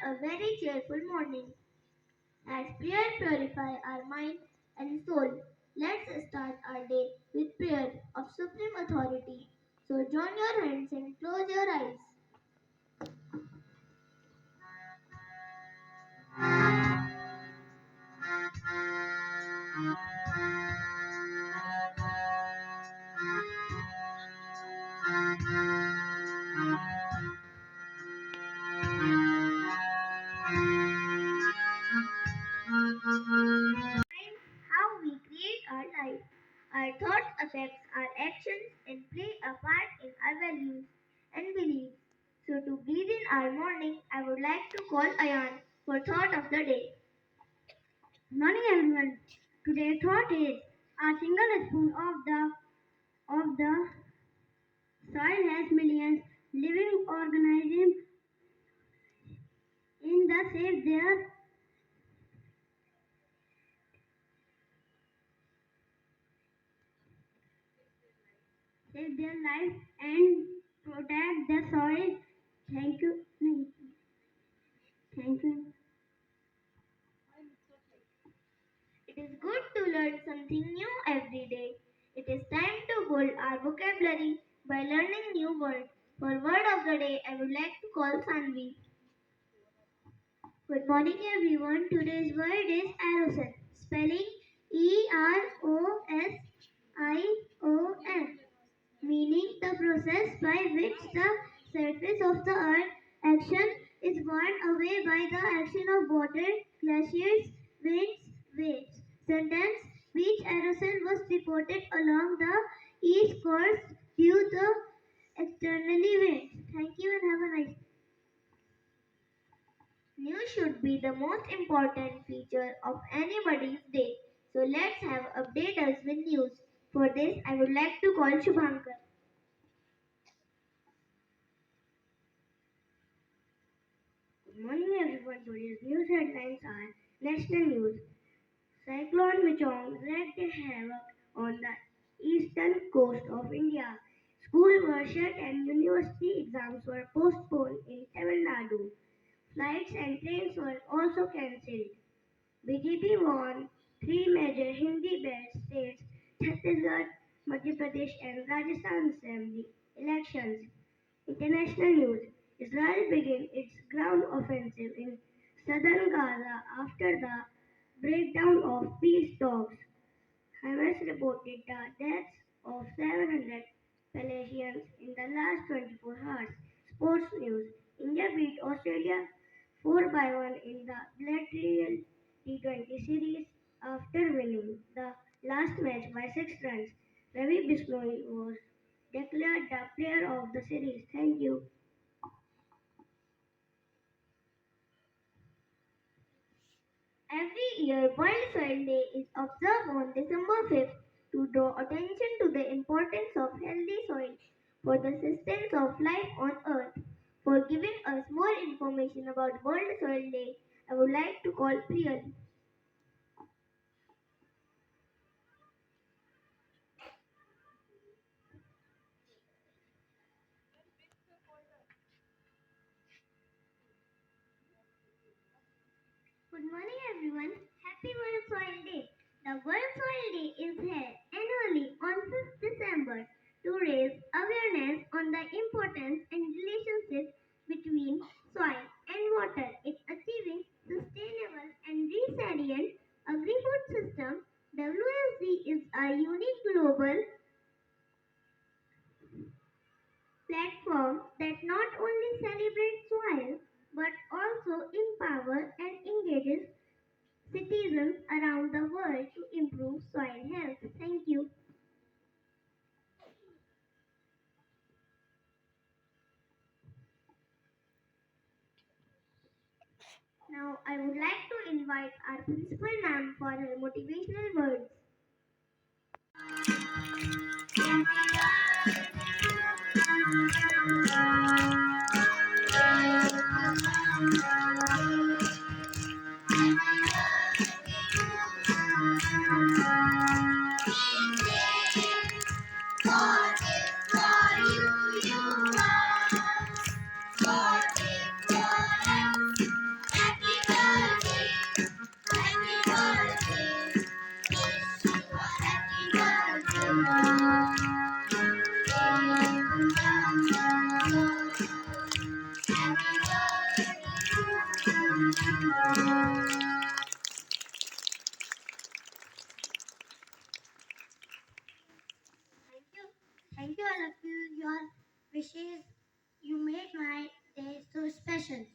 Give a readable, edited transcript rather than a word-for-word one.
a very cheerful morning as prayer purify our mind and soul. Let's start our day with prayer of supreme authority. So join your hands and close your eyes. How we create our life. Our thoughts affect our actions and play a part in our values and beliefs. So to breathe in our morning, I would like to call Ayan for thought of the day. Morning everyone. Today's thought is a single spoon of the soil has millions living organisms in the save their life and protect the soil. Thank you. Thank you. It is good to learn something new every day. It is time to build our vocabulary by learning new words. For word of the day, I would like to call Sanvi. Good morning everyone. Today's word is erosion. Spelling Erosion. Meaning the process by which the surface of the earth action is worn away by the action of water, glaciers, winds, waves. Sentence: beach erosion was reported along the east coast due to externally winds. Thank you and have a nice day. News should be the most important feature of anybody's day. So let's have update us with news. For this, I would like to call Shubhankar. Good morning everyone. Today's news headlines are national news. Cyclone Michong wreaked havoc on the eastern coast of India. Schools were shut and university exams were postponed in Tamil Nadu. Flights and trains were also cancelled. BJP won three major Hindi-belt states: Chhattisgarh, Madhya Pradesh, and Rajasthan Assembly elections. International news: Israel began its ground offensive in southern Gaza after the breakdown of peace talks. Hamas reported the deaths of 700 Palestinians in the last 24 hours. Sports news: India beat Australia 4 by 1 in the bilateral T20 series after winning the last match by 6 runs. Ravi Bishnoi was declared the player of the series. Thank you. Every year, World Soil Day is observed on December 5th to draw attention to the importance of healthy soil for the sustenance of life on Earth. For giving us more information about World Soil Day, I would like to call Priyal. Good morning, everyone. Happy World Soil Day. The World Soil Day is held annually on 5th December to raise awareness on the importance and relationship between soil and water in achieving sustainable and resilient agri-food system. WSD is a unique global platform that not only celebrates soil but also empower and engages citizens around the world to improve soil health. Thank you. Now I would like to invite our principal ma'am for her motivational words. Thank you, all of you. Your wishes, you made my day so special.